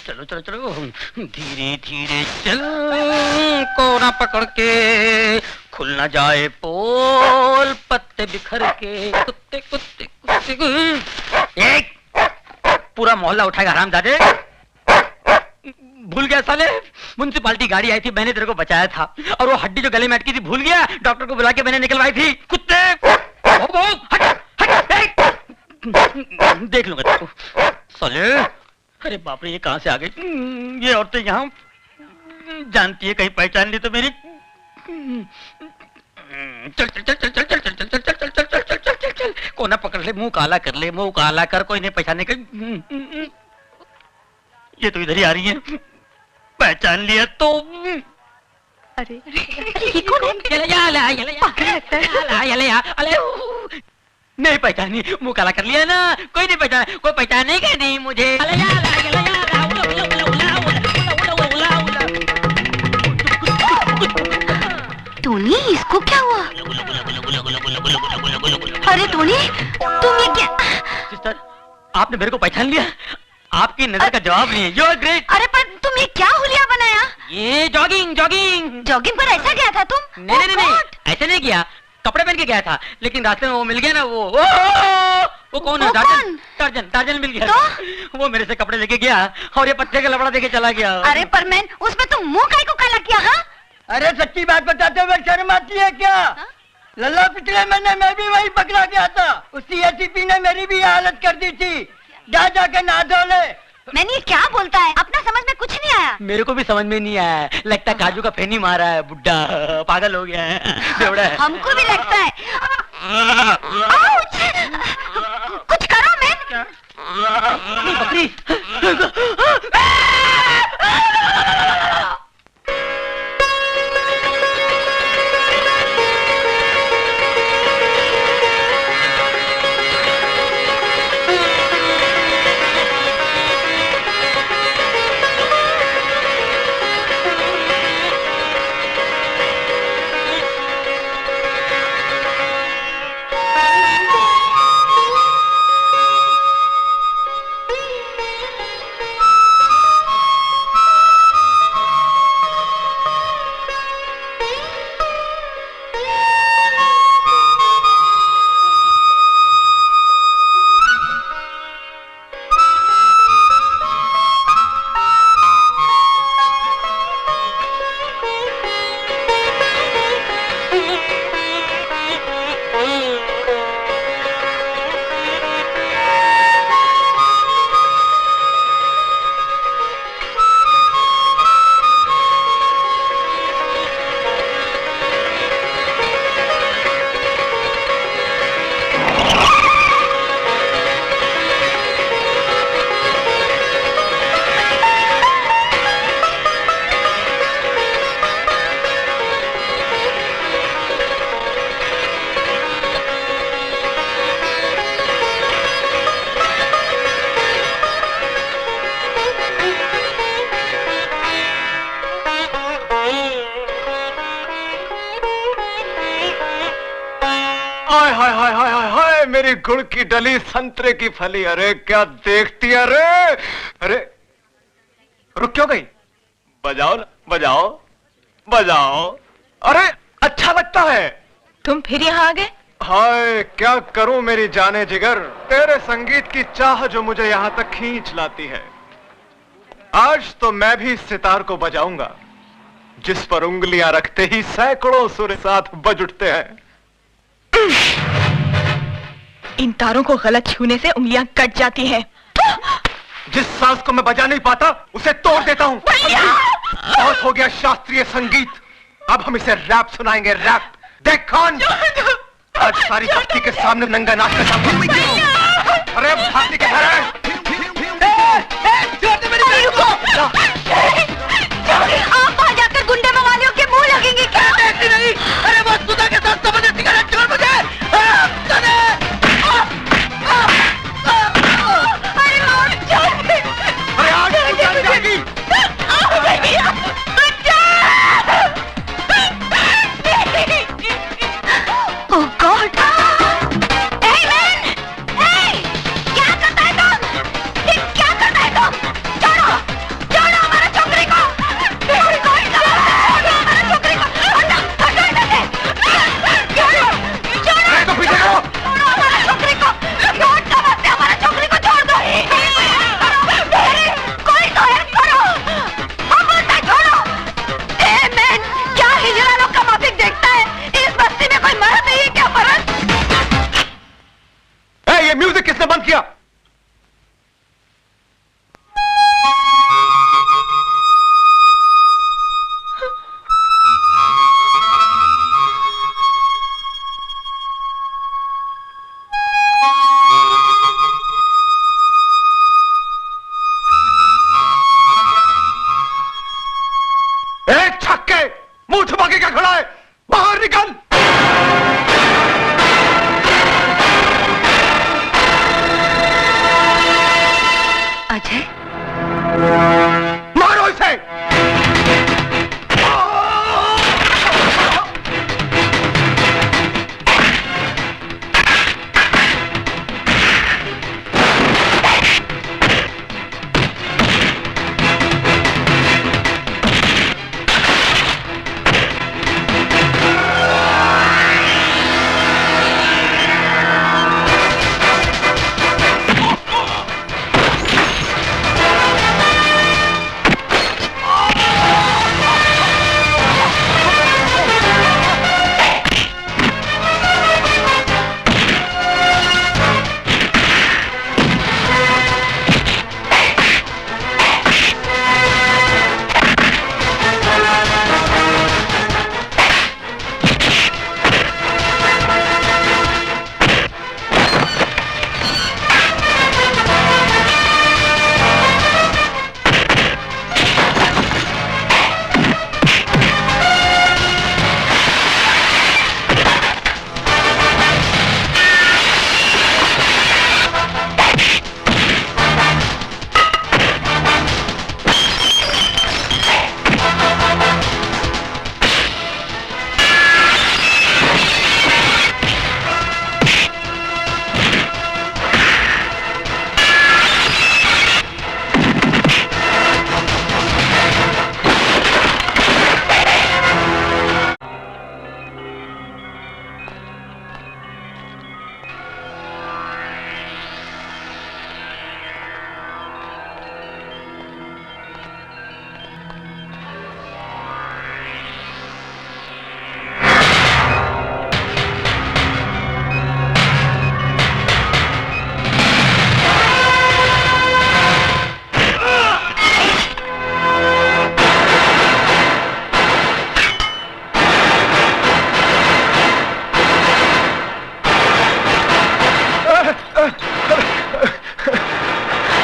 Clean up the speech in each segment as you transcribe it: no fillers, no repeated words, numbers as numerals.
चलो चलो चलो, धीरे धीरे चल, कोना पकड़ के, खुल ना जाए पोल, पत्ते बिखर के, कुत्ते कुत्ते कुत्ते। एक पूरा मोहल्ला उठाएगा हरामजादे। भूल गया साले, म्युनिसिपालिटी गाड़ी आई थी, मैंने तेरे को बचाया था, और वो हड्डी जो गले में अटकी थी भूल गया, डॉक्टर को बुला के मैंने निकलवाई थी। कुत्ते हट हट, देख लूंगा तेरे को साले। अरे बाप रे, ये कहां से आ गई ये औरतें यहाँ? जानती है कहीं पहचान ली तो मेरी। चल चल चल चल चल चल चल चल चल चल चल चल चल चल चल चल, कोना पकड़ ले, मुंह काला कर ले, मुंह काला कर, कोई नहीं पहचाने का। ये तो इधर ही आ रही है, पहचान लिया तो। अरे ये कौन है? नहीं पहचानी, मुंह काला कर लिया ना, कोई नहीं पहचाना, कोई पहचानेगा नहीं मुझे। टोनी, इसको क्या हुआ? अरे टोनी, तुम ये क्या? सिस्टर, आपने मेरे को पहचान लिया? आपकी नजर का जवाब नहीं है। You're great। अरे पर तुम ये क्या हुलिया बनाया? ये जॉगिंग जॉगिंग जॉगिंग पर ऐसा गया था तुम? नहीं नहीं नहीं, ऐसे नहीं किया, कपड़े पहन के गया था, लेकिन रास्ते में वो मिल गया ना, वो कौन है? टार्जन। टार्जन टार्जन मिल गया तो? वो मेरे से कपड़े लेके गया और ये पत्ते का लफड़ा देके चला गया। अरे पर मैन, उसमें तुम मुंह काहे को काला किया? हाँ? अरे सच्ची बात बताते हुए शर्म आती है क्या? लल्ला पिछले महीने मैं भी वही पकड़ा गया था, उसी एसीपी ने मेरी भी हालत कर दी थी। जा जाके नहा धो ले। मैंने ये क्या बोलता है? अपना समझ में कुछ नहीं आया। मेरे को भी समझ में नहीं आया, लगता है काजू का फेनी मारा है, बुड्ढा पागल हो गया है, बेवड़ा है। हमको भी लगता है। कुछ करो मैन। बकरी। मेरी गुड़ की डली, संतरे की फली, अरे क्या देखती है? अरे अरे रुक क्यों गई? बजाओ ना, बजाओ बजाओ। अरे अच्छा लगता है। तुम फिर यहाँ आ गए? हाय क्या करूं मेरी जाने जिगर, तेरे संगीत की चाह जो मुझे यहां तक खींच लाती है। आज तो मैं भी सितार को बजाऊंगा, जिस पर उंगलियां रखते ही सैकड़ों सुर साथ बज उठते हैं। इन तारों को गलत छूने से उंगलियां कट जाती हैं। जिस सांस को मैं बजा नहीं पाता उसे तोड़ देता हूँ। बहुत हो गया शास्त्रीय संगीत, अब हम इसे रैप सुनाएंगे, रैप। देख कौन आज सारी बस्ती के सामने नंगा नाच कर। अरे भाती के घर है। आप वहां जाकर गुंडे मवालियों के मुंह लगेंगे क्या? नहीं, अरे वो सुधा के साथ समझ सिगरेट छोड़ मुझे। अरे आज तू जान जाएगी। Oh God! Hey man! Hey! क्या करता है तुम? एक छक्के, मुंह छुपा के क्या खड़ा है? बाहर निकल। अजय, मारो इसे।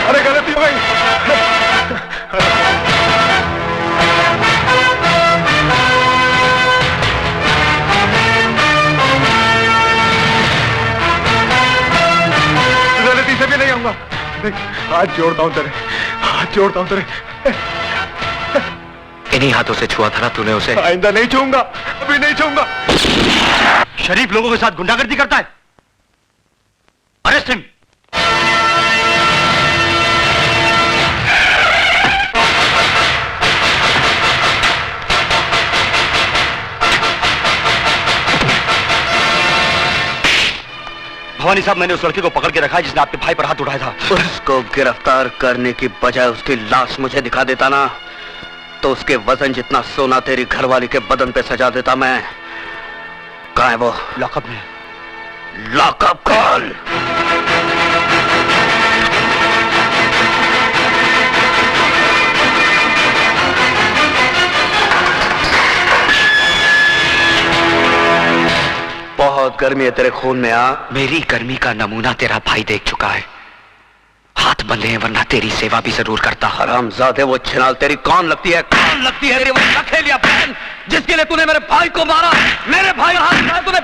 अरे गलती हो गई। गलती से भी नहीं आऊंगा। देख, हाथ जोड़ता हूं तेरे, हाथ जोड़ता हूं तेरे। इन्हीं हाथों से छुआ था ना तूने उसे? आइंदा नहीं छूऊंगा, अभी नहीं छूऊंगा। शरीफ लोगों के साथ गुंडागर्दी करता है। Arrest him. भवानी साहब, मैंने उस लड़के को पकड़ के रखा है जिसने आपके भाई पर हाथ उठाया था। उसको गिरफ्तार करने की बजाय उसकी लाश मुझे दिखा देता ना, तो उसके वजन जितना सोना तेरी घरवाली के बदन पे सजा देता मैं। कहाँ है वो? लॉकअप में। Lockup call. बहुत गर्मी है तेरे खून में। मेरी गर्मी का नमूना तेरा भाई देख चुका है। हाथ बंधे हैं वरना तेरी सेवा भी जरूर करता। हरामजादे, वो छिनाल तेरी कौन लगती है? कौन लगती है तेरी वो नखेलिया बहन जिसके लिए तूने मेरे भाई को मारा? मेरे भाई का हाथ उठाया तूने।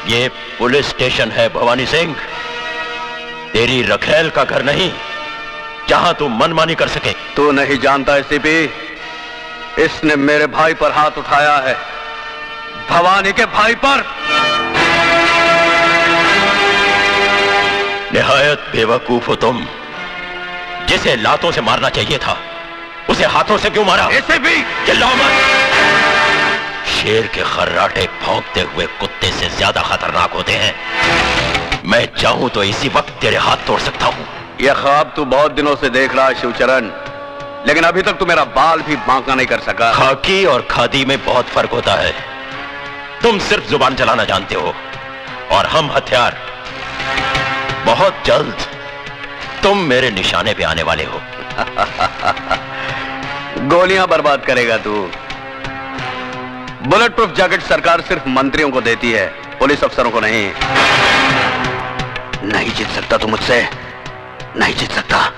ये पुलिस स्टेशन है भवानी सिंह, तेरी रखेल का घर नहीं जहां तू मनमानी कर सके। तू नहीं जानता एसीपी, इसने मेरे भाई पर हाथ उठाया है, भवानी के भाई पर। निहायत बेवकूफ हो तुम। जिसे लातों से मारना चाहिए था उसे हाथों से क्यों मारा? एसीपी चिल्लाओ मत। शेर के खर्राटे भौंकते हुए कुत्ते से ज्यादा खतरनाक होते हैं। मैं चाहूं तो इसी वक्त तेरे हाथ तोड़ सकता हूं। यह ख्वाब तू बहुत दिनों से देख रहा है शिवचरण, लेकिन अभी तक तू मेरा बाल भी बांका नहीं कर सका। खाकी और खादी में बहुत फर्क होता है। तुम सिर्फ जुबान चलाना जानते हो और हम हथियार। बहुत जल्द तुम मेरे निशाने पे आने वाले हो। गोलियां बर्बाद करेगा तू। बुलेट प्रूफ जैकेट सरकार सिर्फ मंत्रियों को देती है, पुलिस अफसरों को नहीं। नहीं जीत सकता तू मुझसे, नहीं जीत सकता।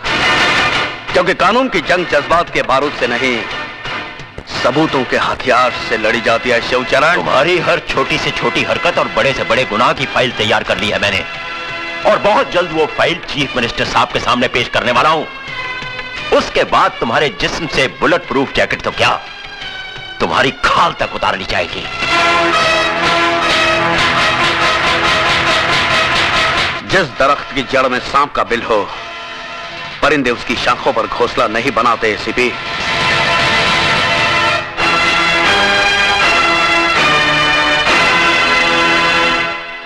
क्योंकि कानून की जंग जज्बात के बारूद से नहीं, सबूतों के हथियार से लड़ी जाती है शिवचरण। तुम्हारी हर छोटी से छोटी हरकत और बड़े से बड़े गुनाह की फाइल तैयार कर ली है मैंने, और बहुत जल्द वो फाइल चीफ मिनिस्टर साहब के सामने पेश करने वाला हूं। उसके बाद तुम्हारे जिस्म से बुलेट प्रूफ जैकेट तो क्या, तुम्हारी खाल तक उतार ली जाएगी। जिस दरख्त की जड़ में सांप का बिल हो, परिंदे उसकी शाखों पर घोंसला नहीं बनाते। एसीपी,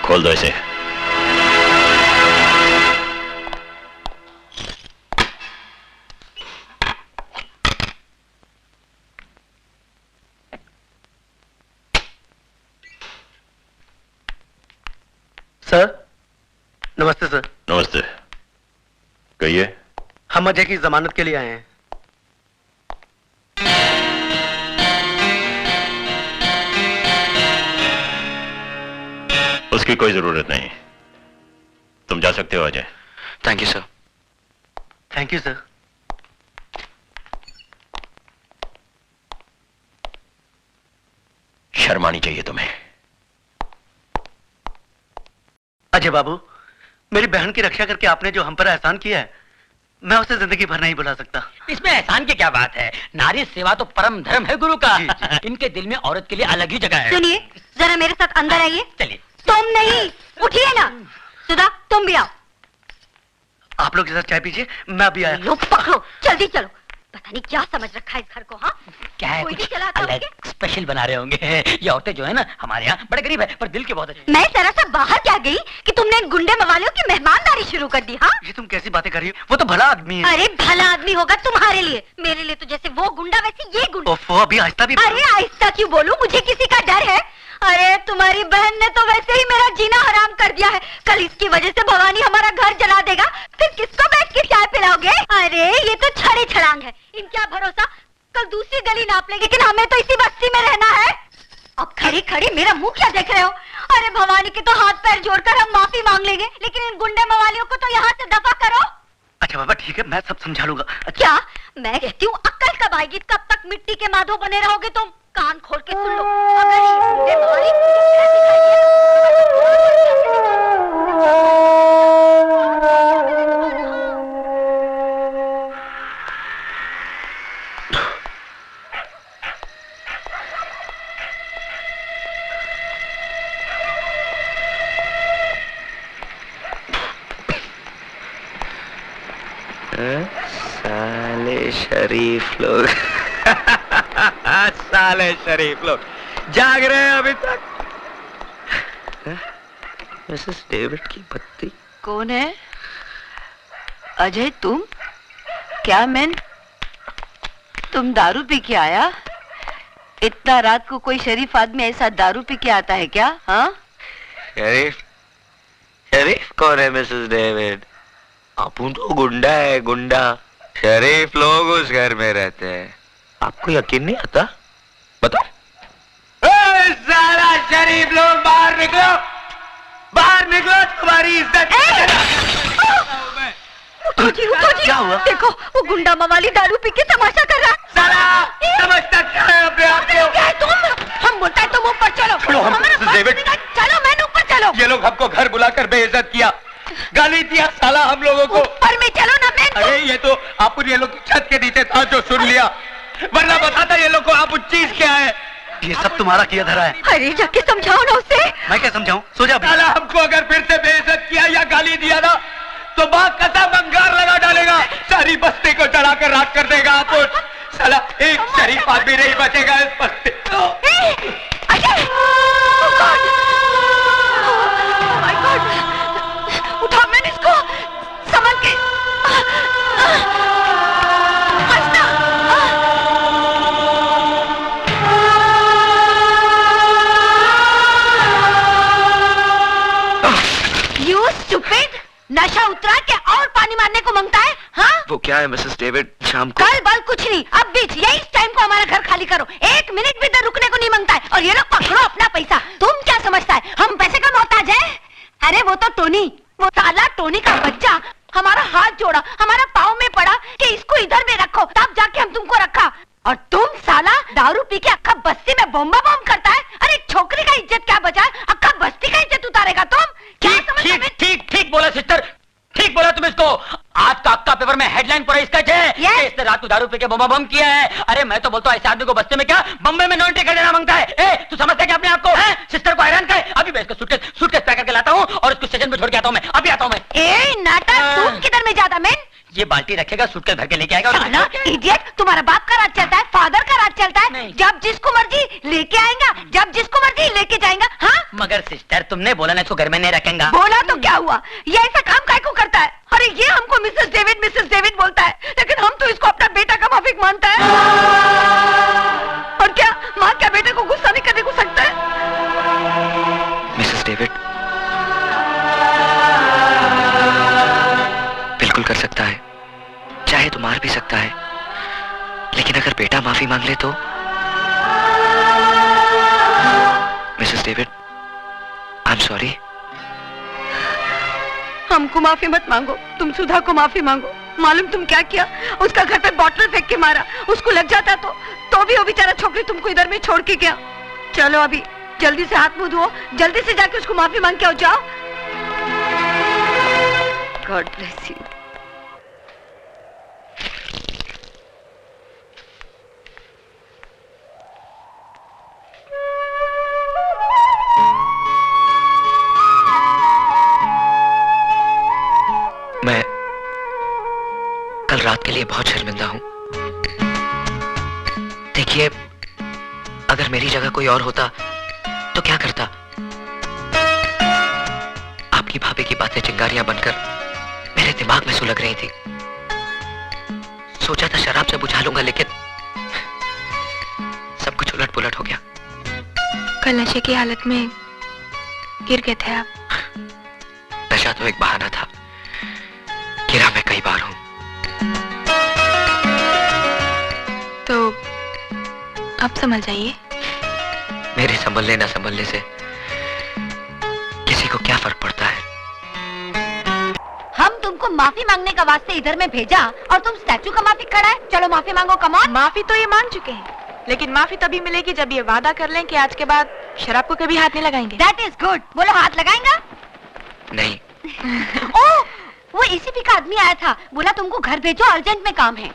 खोल दो इसे। सर, नमस्ते सर। नमस्ते, कहिए। हम अजय की जमानत के लिए आए हैं। उसकी कोई जरूरत नहीं, तुम जा सकते हो Ajay. Thank you sir. Thank you sir. शर्म आनी चाहिए तुम्हें। अजय बाबू, मेरी बहन की रक्षा करके आपने जो हम पर एहसान किया है, मैं उसे जिंदगी भर नहीं भुला सकता। इसमें एहसान की क्या बात है, नारी सेवा तो परम धर्म है गुरु का। जी, जी। इनके दिल में औरत के लिए अलग ही जगह है। सुनिए, जरा मेरे साथ अंदर आइए। चलिए। तुम नहीं, उठिए ना। सुधा, तुम भी आओ। आप लोग के साथ चाय पीजिए, मैं अभी आया। लो पकड़ो, जल्दी चलो। पता नहीं क्या समझ रखा है इस घर को। हाँ, क्या है, कोई कुछ भी चलाता अलग होंगे। स्पेशल बना रहे होंगे। ये औरतें जो है ना हमारे यहाँ बड़े गरीब है, पर दिल के बहुत अच्छे। मैं जरा सा बाहर क्या गई कि तुमने इन गुंडे मवालियों की मेहमानदारी शुरू कर दी। हाँ, ये तुम कैसी बातें कर रही हो? वो तो भला आदमी है। अरे भला आदमी होगा तुम्हारे लिए, मेरे लिए तो जैसे वो गुंडा वैसे ये गुंडा। ओफो, अभी आहिस्ता भी। अरे आहिस्ता क्यों बोलूं, मुझे किसी का डर है? अरे तुम्हारी बहन ने तो वैसे ही मेरा जीना हराम कर दिया है। कल इसकी वजह से भवानी हमारा घर जला देगा, फिर किसको बैठ के चाय पिलाओगे? अरे ये तो छड़ी छड़ांग है, इनका भरोसा कल दूसरी गली नाप लेगी, लेकिन हमें तो इसी बस्ती में रहना है। अब खड़ी खड़ी मेरा मुंह क्या देख रहे हो? अरे भवानी के तो हाथ पैर जोड़कर हम माफी मांग लेंगे, लेकिन इन गुंडे मवालियों को तो यहाँ से दफा करो। अच्छा बाबा ठीक है, मैं सब समझा लूंगा। अच्छा। क्या मैं कहती हूँ अक्कल कब आएगी? कब तक मिट्टी के माधो बने रहोगे तुम? कान खोल के सुन लो, अगर ये गुंडे मवाली मुझे फिर दिखाई साले शरीफ लोग। साले शरीफ लोग जाग रहे हैं अभी तक। मिसेस डेविड की बत्ती। कौन है? अजय तुम? क्या मैन, तुम दारू पी के आया? इतना रात को कोई शरीफ आदमी ऐसा दारू पी के आता है क्या? हाँ, शरीफ? शरीफ कौन है मिसेस डेविड? अपुन तो गुंडा है, गुंडा। शरीफ लोग उस घर में रहते हैं। आपको यकीन नहीं आता? बताओ। सारा शरीफ लोग बाहर निकलो, बाहर निकलो, तुम्हारी इज्जत। उठो जी, उठो जी। क्या हुआ? देखो वो गुंडा मवाली दारू पी के तमाशा कर रहा है। साला समझता क्या है अपने आप को? क्या है तुम? हम बोलता है तुम ऊपर चलो। छोड़ो हम, हमारा मिसेस डेविड। चलो, मैंने ऊपर चलो। ये लोग हमको घर बुलाकर बेइज्जत किया, गाली दिया साला हम लोगों को। ऊपर में चलो ना मैन। अरे ये तो आप ये लोग छत के नीचे था जो सुन लिया, वरना बताता ये लोग को आप चीज क्या है। ये सब तुम्हारा किया धरा है। अरे जाके समझाओ ना उसे। मैं क्या समझाऊं? सो जा। साला हमको अगर फिर से बेइज्जत किया या गाली दिया ना, तो बात कसम अंगार लगा डालेगा, सारी बस्ती को जलाकर राख कर देगा। आप साला एक शरीफ आदमी नहीं बचेगा इस बस्ती। Ajay! Oh God! Oh my God! उठा मैंने इसको, संभल के। हंसना। You stupid! नशा उतरा के और पानी मारने को मांगता है? हाँ? वो क्या है मिसेस डेविड, शाम को? कल बल कुछ नहीं, अब बीच यही इस टाइम को हमारा घर खाली करो। एक मिनट भी इधर रुकने को नहीं मांगता है, और ये लोग पकड़ो अपना पैसा। तुम क्या समझता है हम पैसे का मोहताज है? अरे वो तो टोनी, वो साला टोनी का बच्चा हमारा हाथ जोड़ा, हमारा पाँव में पड़ा कि इसको इधर में रखो, तब जाके हम तुमको रखा। और तुम साला दारू पी के अक्का बस्ती में बम करता है। अरे छोकरी का इज्जत क्या बचा है, अक्का बस्ती का इज्जत उतारेगा तुम। क्या ठीक समझ ठीक में? ठीक ठीक बोला सिस्टर, ठीक बोला तुम इसको। आज का अक्का पेपर में हेडलाइन पूरा इसका है कि इसने रात को दारू पी के बम किया है। अरे मैं तो बोलता हूँ ऐसे आदमी को बस्ते में क्या बम्बई में नॉन टिकट देना मांगता है। ए तू समझता है क्या अपने आप को? सिस्टर को हैरान करे। अभी मैं इसको सूटकेस पैक करके लाता हूँ और इसको स्टेशन पे छोड़ के आता हूँ। मैं अभी आता हूँ। मैं ए नाटक, तुम किधर में जाता मैं? ये बाल्टी रखेगा, सूटकेस भर के लेके आएगा। साला इडियट, तुम्हारा बाप का राज चलता है, फादर का राज चलता है। नहीं। जब जिसको मर्जी लेके आएगा, जब जिसको मर्जी लेके जाएगा। हाँ मगर सिस्टर तुमने बोला ना इसको घर में नहीं रखेगा। बोला तो क्या हुआ, ये ऐसा काम काय को करता है? अरे ये हमको मिसेस डेविड बोलता है, लेकिन हम तो इसको अपना बेटा का माफिक मानता है। और क्या माँ क्या बेटे को गुस्सा नहीं करने को सकता है? मिसेस डेविड बिल्कुल कर सकता है, चाहे तो मार भी सकता है, लेकिन अगर बेटा माफी मांग ले तो? Mrs David I am sorry. हमको माफी मत मांगो, तुम सुधा को माफी मांगो। मालूम तुम क्या किया? उसका घर पे बॉटल फेंक के मारा, उसको लग जाता तो भी वो बेचारा छोकरी तुमको इधर में छोड़ के गया। चलो अभी जल्दी से हाथ मुंह धो, जल्दी से जाके उसको माफी मांग के आओ, जाओ। God bless you. मैं कल रात के लिए बहुत शर्मिंदा हूं। देखिए, अगर मेरी जगह कोई और होता तो क्या करता? आपकी भाभी की बातें चिंगारियां बनकर मेरे दिमाग में सुलग रही थी। सोचा था शराब से बुझा लूंगा, लेकिन सब कुछ उलट पुलट हो गया। कल नशे की हालत में गिर गए थे आप। नशा तो एक बहाना था, गिरा मैं कई बार हूं। तो अब संभल जाइए। मेरे संभलने ना संभलने से किसी को क्या फर्क पड़ता है? हम तुमको माफी मांगने का वास्ते इधर में भेजा और तुम स्टैचू का माफी खड़ा है। चलो माफी मांगो, कम ऑन। माफी तो ये मांग चुके हैं, लेकिन माफी तभी मिलेगी जब ये वादा कर लें कि आज के बाद शराब को कभी हाथ नहीं लगाएंगे। That is good. बोलो हाथ लगाएंगा? नहीं। ओह, वो एसीपी का आदमी आया था, बोला तुमको घर भेजो, अर्जेंट में काम है।